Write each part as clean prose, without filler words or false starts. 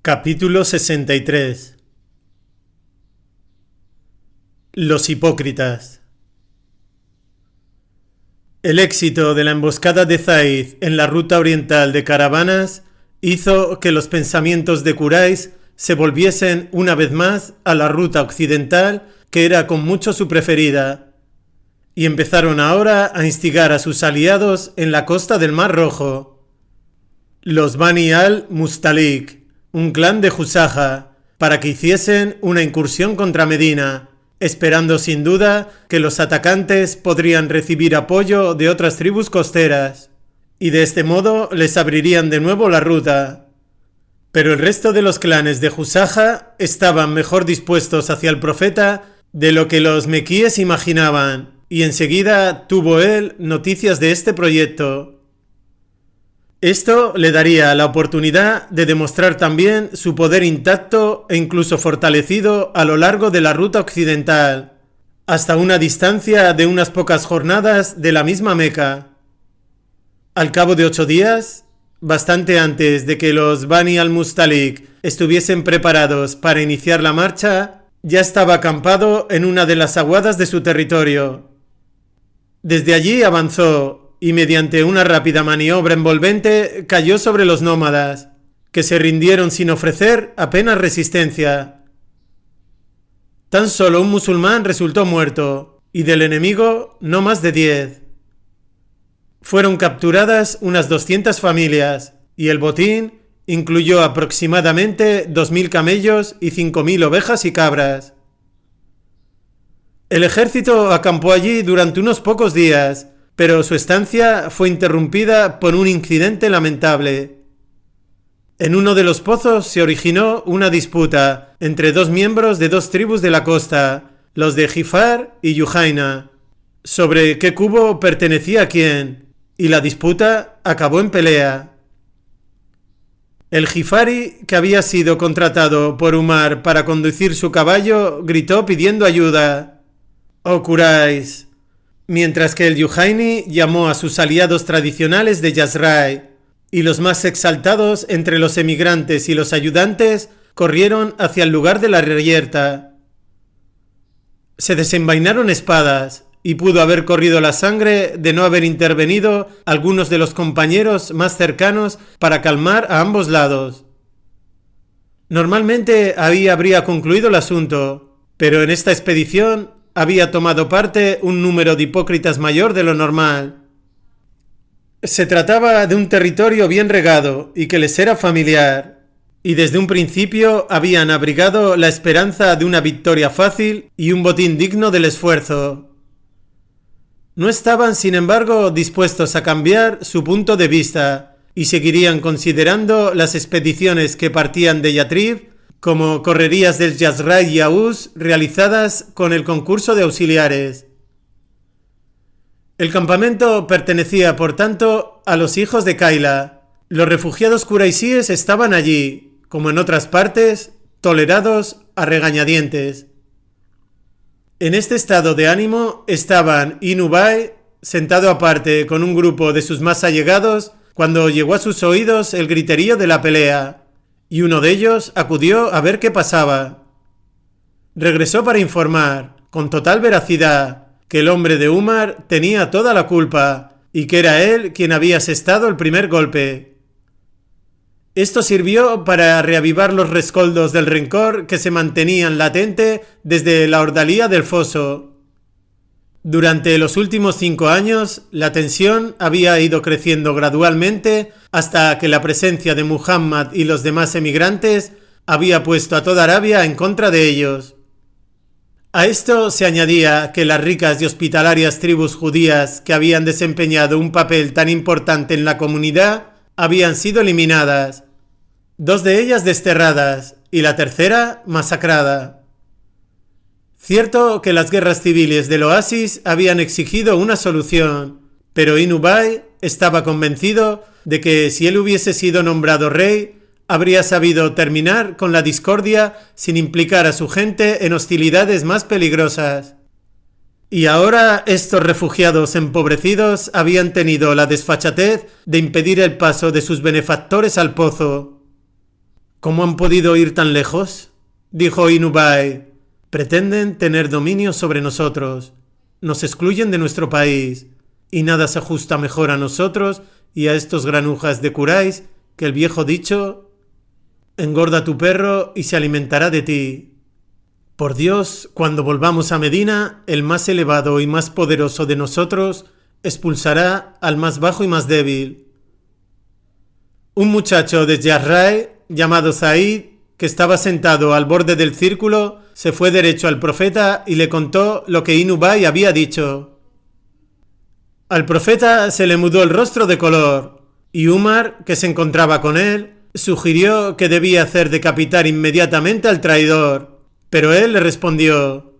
Capítulo 63. Los hipócritas. El éxito de la emboscada de Zaid en la ruta oriental de caravanas hizo que los pensamientos de Quraysh se volviesen una vez más a la ruta occidental, que era con mucho su preferida, y empezaron ahora a instigar a sus aliados en la costa del Mar Rojo, los Bani al-Mustalik, un clan de Husaja, para que hiciesen una incursión contra Medina, esperando sin duda que los atacantes podrían recibir apoyo de otras tribus costeras, y de este modo les abrirían de nuevo la ruta. Pero el resto de los clanes de Husaja estaban mejor dispuestos hacia el profeta de lo que los mequíes imaginaban, y enseguida tuvo él noticias de este proyecto. Esto le daría la oportunidad de demostrar también su poder intacto e incluso fortalecido a lo largo de la ruta occidental, hasta una distancia de unas pocas jornadas de la misma Meca. Al cabo de 8 días, bastante antes de que los Bani al-Mustalik estuviesen preparados para iniciar la marcha, ya estaba acampado en una de las aguadas de su territorio. Desde allí avanzó y mediante una rápida maniobra envolvente cayó sobre los nómadas, que se rindieron sin ofrecer apenas resistencia. Tan solo un musulmán resultó muerto, y del enemigo no más de 10. Fueron capturadas unas 200 familias, y el botín incluyó aproximadamente 2.000 camellos y 5.000 ovejas y cabras. El ejército acampó allí durante unos pocos días, pero su estancia fue interrumpida por un incidente lamentable. En uno de los pozos se originó una disputa entre dos miembros de dos tribus de la costa, los de Gifar y Yujaina, sobre qué cubo pertenecía a quién, y la disputa acabó en pelea. El Gifari, que había sido contratado por Umar para conducir su caballo, gritó pidiendo ayuda: «¡Oh Quraysh!», mientras que el Yujaini llamó a sus aliados tradicionales de Yazrai, y los más exaltados entre los emigrantes y los ayudantes corrieron hacia el lugar de la reyerta. Se desenvainaron espadas, y pudo haber corrido la sangre de no haber intervenido algunos de los compañeros más cercanos para calmar a ambos lados. Normalmente ahí habría concluido el asunto, pero en esta expedición había tomado parte un número de hipócritas mayor de lo normal. Se trataba de un territorio bien regado y que les era familiar, y desde un principio habían abrigado la esperanza de una victoria fácil y un botín digno del esfuerzo. No estaban, sin embargo, dispuestos a cambiar su punto de vista y seguirían considerando las expediciones que partían de Yatrib como correrías del Yazrai y Aus realizadas con el concurso de auxiliares. El campamento pertenecía, por tanto, a los hijos de Kaila. Los refugiados quraisíes estaban allí, como en otras partes, tolerados a regañadientes. En este estado de ánimo estaban Inubai, sentado aparte con un grupo de sus más allegados, cuando llegó a sus oídos el griterío de la pelea, y uno de ellos acudió a ver qué pasaba. Regresó para informar, con total veracidad, que el hombre de Umar tenía toda la culpa y que era él quien había asestado el primer golpe. Esto sirvió para reavivar los rescoldos del rencor que se mantenían latente desde la ordalía del foso. Durante los últimos 5 años, la tensión había ido creciendo gradualmente hasta que la presencia de Muhammad y los demás emigrantes había puesto a toda Arabia en contra de ellos. A esto se añadía que las ricas y hospitalarias tribus judías que habían desempeñado un papel tan importante en la comunidad habían sido eliminadas, 2 de ellas desterradas y la tercera masacrada. Cierto que las guerras civiles del oasis habían exigido una solución, pero Inubai estaba convencido de que si él hubiese sido nombrado rey, habría sabido terminar con la discordia sin implicar a su gente en hostilidades más peligrosas. Y ahora estos refugiados empobrecidos habían tenido la desfachatez de impedir el paso de sus benefactores al pozo. ¿Cómo han podido ir tan lejos? Dijo Inubai. Pretenden tener dominio sobre nosotros. Nos excluyen de nuestro país. Y nada se ajusta mejor a nosotros y a estos granujas de Quraysh que el viejo dicho: engorda tu perro y se alimentará de ti. Por Dios, cuando volvamos a Medina, el más elevado y más poderoso de nosotros expulsará al más bajo y más débil. Un muchacho de Yazrai, llamado Zaid, que estaba sentado al borde del círculo, se fue derecho al profeta y le contó lo que Inubai había dicho. Al profeta se le mudó el rostro de color, y Umar, que se encontraba con él, sugirió que debía hacer decapitar inmediatamente al traidor, pero él le respondió: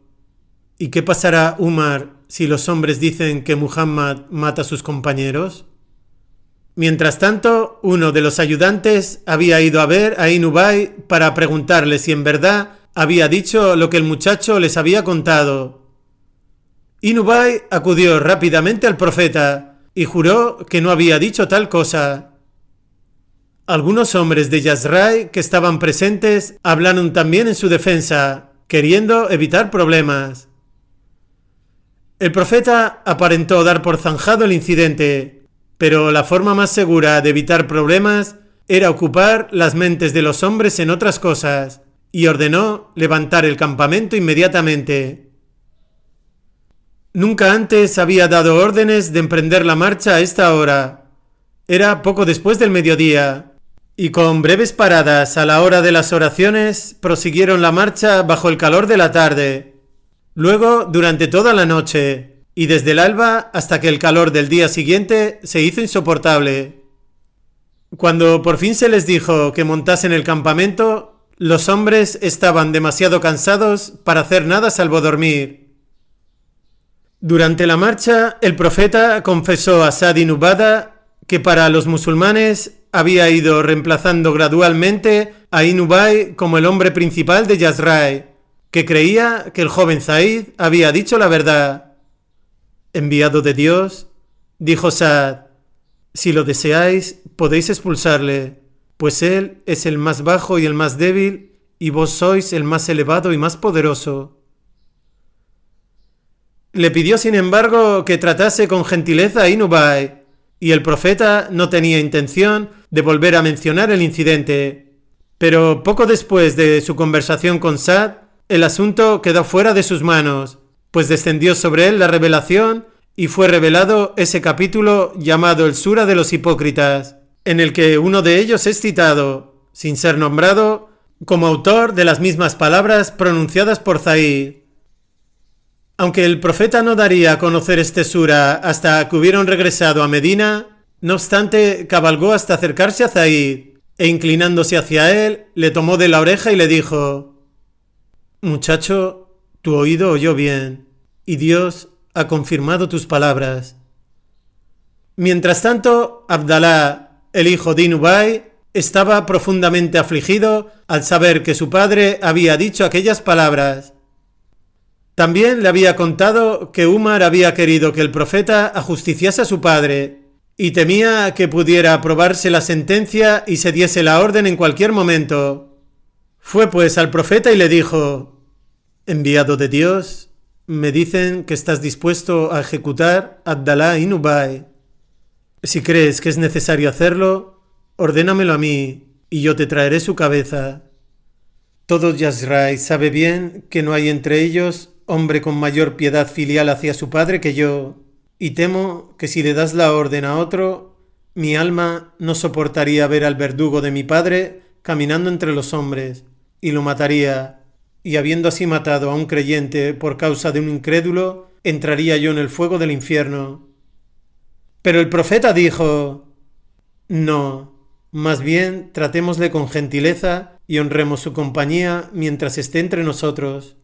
¿y qué pasará, Umar, si los hombres dicen que Muhammad mata a sus compañeros? Mientras tanto, uno de los ayudantes había ido a ver a Inubai para preguntarle si en verdad había dicho lo que el muchacho les había contado. Inubai acudió rápidamente al profeta y juró que no había dicho tal cosa. Algunos hombres de Yazrai que estaban presentes hablaron también en su defensa, queriendo evitar problemas. El profeta aparentó dar por zanjado el incidente, pero la forma más segura de evitar problemas era ocupar las mentes de los hombres en otras cosas, y ordenó levantar el campamento inmediatamente. Nunca antes había dado órdenes de emprender la marcha a esta hora. Era poco después del mediodía, y con breves paradas a la hora de las oraciones prosiguieron la marcha bajo el calor de la tarde. Luego durante toda la noche, y desde el alba hasta que el calor del día siguiente se hizo insoportable. Cuando por fin se les dijo que montasen el campamento, los hombres estaban demasiado cansados para hacer nada salvo dormir. Durante la marcha, el profeta confesó a Sa'd ibn Ubada que para los musulmanes había ido reemplazando gradualmente a Inubai como el hombre principal de Yazrai, que creía que el joven Zaid había dicho la verdad. Enviado de Dios, dijo Sa'd, si lo deseáis, podéis expulsarle, pues él es el más bajo y el más débil, y vos sois el más elevado y más poderoso. Le pidió, sin embargo, que tratase con gentileza a Inubai, y el profeta no tenía intención de volver a mencionar el incidente. Pero poco después de su conversación con Sa'd, el asunto quedó fuera de sus manos, pues descendió sobre él la revelación y fue revelado ese capítulo llamado el Sura de los Hipócritas, en el que uno de ellos es citado, sin ser nombrado, como autor de las mismas palabras pronunciadas por Zaid. Aunque el profeta no daría a conocer este Sura hasta que hubieron regresado a Medina, no obstante cabalgó hasta acercarse a Zaid, e inclinándose hacia él, le tomó de la oreja y le dijo: muchacho, tu oído oyó bien, y Dios ha confirmado tus palabras. Mientras tanto, Abdalá, el hijo de Inubai, estaba profundamente afligido al saber que su padre había dicho aquellas palabras. También le había contado que Umar había querido que el profeta ajusticiase a su padre, y temía que pudiera aprobarse la sentencia y se diese la orden en cualquier momento. Fue pues al profeta y le dijo: enviado de Dios, me dicen que estás dispuesto a ejecutar a Abdalá ibn Ubay. Si crees que es necesario hacerlo, ordénamelo a mí, y yo te traeré su cabeza. Todo Yazrai sabe bien que no hay entre ellos hombre con mayor piedad filial hacia su padre que yo, y temo que si le das la orden a otro, mi alma no soportaría ver al verdugo de mi padre caminando entre los hombres, y lo mataría, y habiendo así matado a un creyente por causa de un incrédulo, entraría yo en el fuego del infierno. Pero el profeta dijo: no, más bien tratémosle con gentileza y honremos su compañía mientras esté entre nosotros.